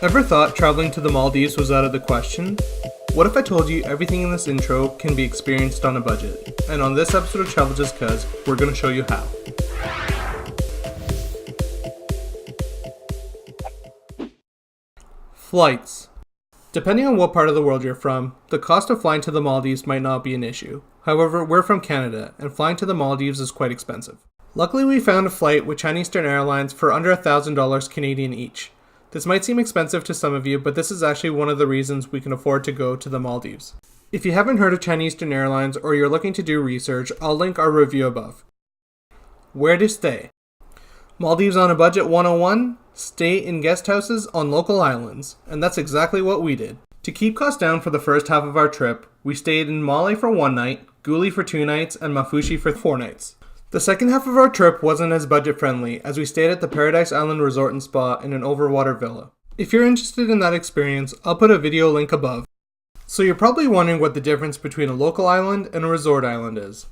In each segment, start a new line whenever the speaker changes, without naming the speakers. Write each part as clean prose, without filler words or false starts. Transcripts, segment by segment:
Ever thought traveling to the Maldives was out of the question? What if I told you everything in this intro can be experienced on a budget? And on this episode of Travel Just Cuz, we're going to show you how. Flights. Depending on what part of the world you're from, the cost of flying to the Maldives might not be an issue. However, we're from Canada, and flying to the Maldives is quite expensive. Luckily, we found a flight with Chinese Eastern Airlines for under $1,000 Canadian each. This might seem expensive to some of you, but this is actually one of the reasons we can afford to go to the Maldives. If you haven't heard of Chinese Eastern Airlines or you're looking to do research, I'll link our review above. Where to stay? Maldives on a Budget 101? Stay in guest houses on local islands. And that's exactly what we did. To keep costs down for the first half of our trip, we stayed in Male for 1 night, Guli for 2 nights, and Mafushi for 4 nights. The second half of our trip wasn't as budget friendly, as we stayed at the Paradise Island Resort and Spa in an overwater villa. If you're interested in that experience, I'll put a video link above. So you're probably wondering what the difference between a local island and a resort island is.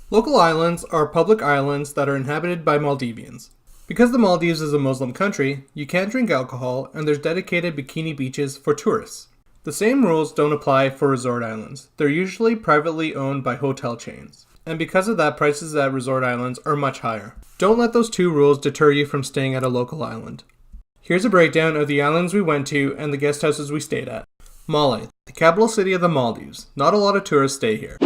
Local islands are public islands that are inhabited by Maldivians. Because the Maldives is a Muslim country, you can't drink alcohol and there's dedicated bikini beaches for tourists. The same rules don't apply for resort islands. They're usually privately owned by hotel chains. And because of that, prices at resort islands are much higher. Don't let those two rules deter you from staying at a local island. Here's a breakdown of the islands we went to and the guest houses we stayed at. Male, the capital city of the Maldives. Not a lot of tourists stay here.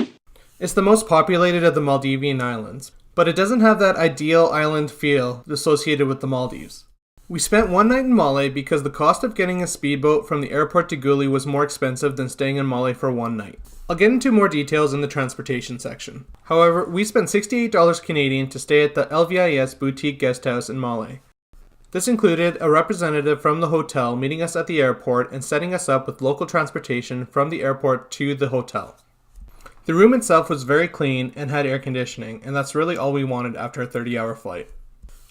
It's the most populated of the Maldivian islands, but it doesn't have that ideal island feel associated with the Maldives. We spent 1 night in Male because the cost of getting a speedboat from the airport to Guli was more expensive than staying in Male for 1 night. I'll get into more details in the transportation section. However, we spent $68 Canadian to stay at the LVIS Boutique Guest House in Male. This included a representative from the hotel meeting us at the airport and setting us up with local transportation from the airport to the hotel. The room itself was very clean and had air conditioning, and that's really all we wanted after a 30-hour flight.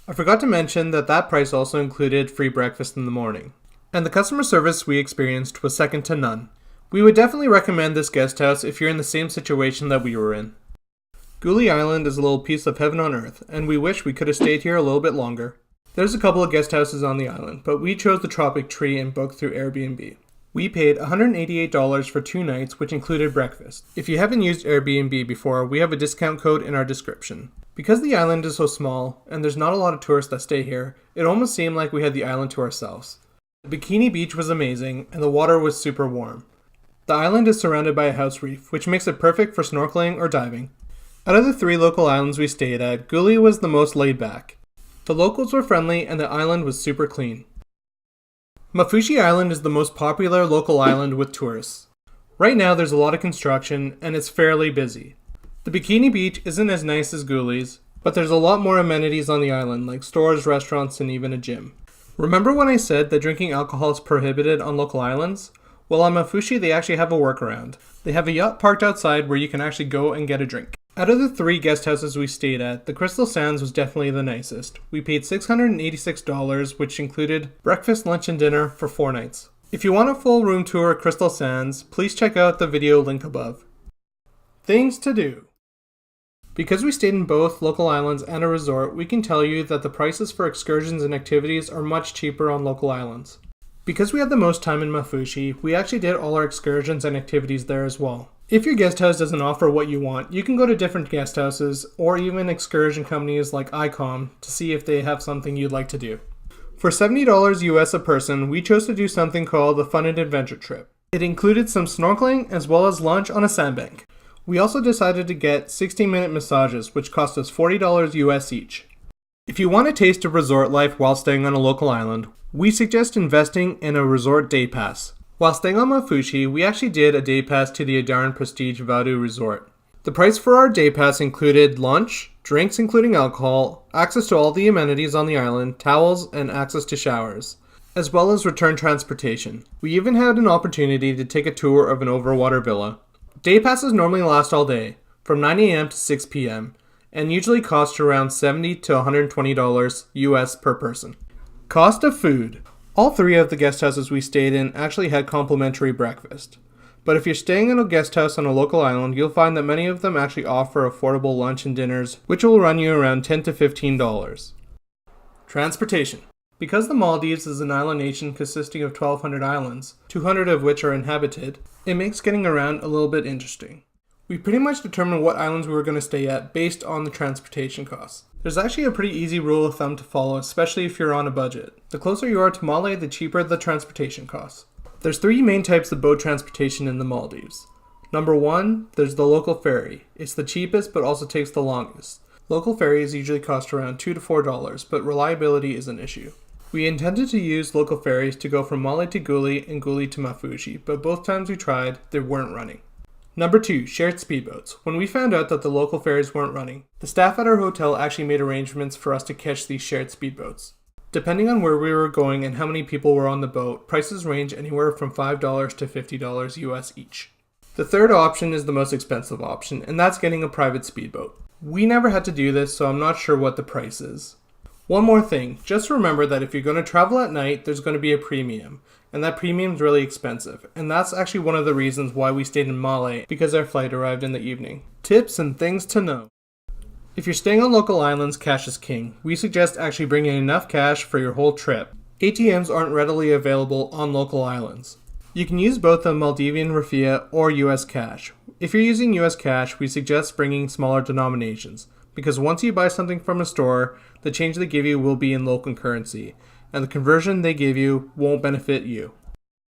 I forgot to mention that price also included free breakfast in the morning. And the customer service we experienced was second to none. We would definitely recommend this guest house if you're in the same situation that we were in. Guli Island is a little piece of heaven on earth, and we wish we could have stayed here a little bit longer. There's a couple of guest houses on the island, but we chose the Tropic Tree and booked through AIRBNB. We paid $188 for 2 nights, which included breakfast. If you haven't used AIRBNB before, we have a discount code in our description. Because the island is so small, and there's not a lot of tourists that stay here, it almost seemed like we had the island to ourselves. The Bikini Beach was amazing, and the water was super warm. The island is surrounded by a house reef, which makes it perfect for snorkeling or diving. Out of the 3 local islands we stayed at, Guli was the most laid back. The locals were friendly and the island was super clean. Mafushi Island is the most popular local island with tourists. Right now there's a lot of construction and it's fairly busy. The Bikini Beach isn't as nice as Guli's, but there's a lot more amenities on the island like stores, restaurants, and even a gym. Remember when I said that drinking alcohol is prohibited on local islands? Well, on Mafushi, they actually have a workaround. They have a yacht parked outside where you can actually go and get a drink. Out of the 3 guest houses we stayed at, the Crystal Sands was definitely the nicest. We paid $686, which included breakfast, lunch, and dinner for 4 nights. If you want a full room tour of Crystal Sands, please check out the video link above. Things to do. Because we stayed in both local islands and a resort, we can tell you that the prices for excursions and activities are much cheaper on local islands. Because we had the most time in Mafushi, we actually did all our excursions and activities there as well. If your guest house doesn't offer what you want, you can go to different guest houses or even excursion companies like ICOM to see if they have something you'd like to do. For $70 US a person, we chose to do something called the Fun and Adventure Trip. It included some snorkeling as well as lunch on a sandbank. We also decided to get 60-minute massages, which cost us $40 US each. If you want a taste of resort life while staying on a local island, we suggest investing in a resort day pass. While staying on Mafushi, we actually did a day pass to the Adarn Prestige Vadu Resort. The price for our day pass included lunch, drinks including alcohol, access to all the amenities on the island, towels, and access to showers, as well as return transportation. We even had an opportunity to take a tour of an overwater villa. Day passes normally last all day, from 9 a.m. to 6 p.m., and usually cost around $70 to $120 US per person. Cost of food. All 3 of the guest houses we stayed in actually had complimentary breakfast. But if you're staying in a guest house on a local island, you'll find that many of them actually offer affordable lunch and dinners, which will run you around $10 to $15. Transportation. Because the Maldives is an island nation consisting of 1,200 islands, 200 of which are inhabited, it makes getting around a little bit interesting. We pretty much determined what islands we were going to stay at based on the transportation costs. There's actually a pretty easy rule of thumb to follow, especially if you're on a budget. The closer you are to Malé, the cheaper the transportation costs. There's 3 main types of boat transportation in the Maldives. Number 1, there's the local ferry. It's the cheapest but also takes the longest. Local ferries usually cost around $2 to $4, but reliability is an issue. We intended to use local ferries to go from Malé to Guli and Guli to Mafuji, but both times we tried, they weren't running. Number 2, shared speedboats. When we found out that the local ferries weren't running, the staff at our hotel actually made arrangements for us to catch these shared speedboats. Depending on where we were going and how many people were on the boat, prices range anywhere from $5 to $50 US each. The third option is the most expensive option, and that's getting a private speedboat. We never had to do this, so I'm not sure what the price is. One more thing, just remember that if you're going to travel at night, there's going to be a premium. And that premium is really expensive. And that's actually one of the reasons why we stayed in Malé, because our flight arrived in the evening. Tips and things to know. If you're staying on local islands, cash is king. We suggest actually bringing enough cash for your whole trip. ATMs aren't readily available on local islands. You can use both the Maldivian rupiah or US cash. If you're using US cash, we suggest bringing smaller denominations, because once you buy something from a store, the change they give you will be in local currency, and the conversion they give you won't benefit you.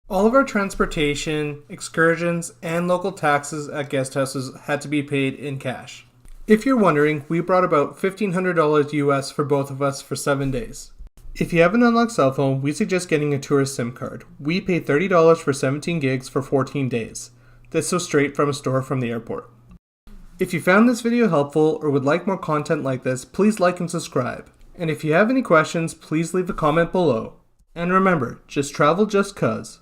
All of our transportation, excursions, and local taxes at guest houses had to be paid in cash. If you're wondering, we brought about $1,500 US for both of us for 7 days. If you have an unlocked cell phone, we suggest getting a tourist SIM card. We paid $30 for 17 gigs for 14 days. This was straight from a store from the airport. If you found this video helpful or would like more content like this, please like and subscribe. And if you have any questions, please leave a comment below. And remember, just travel just 'cause.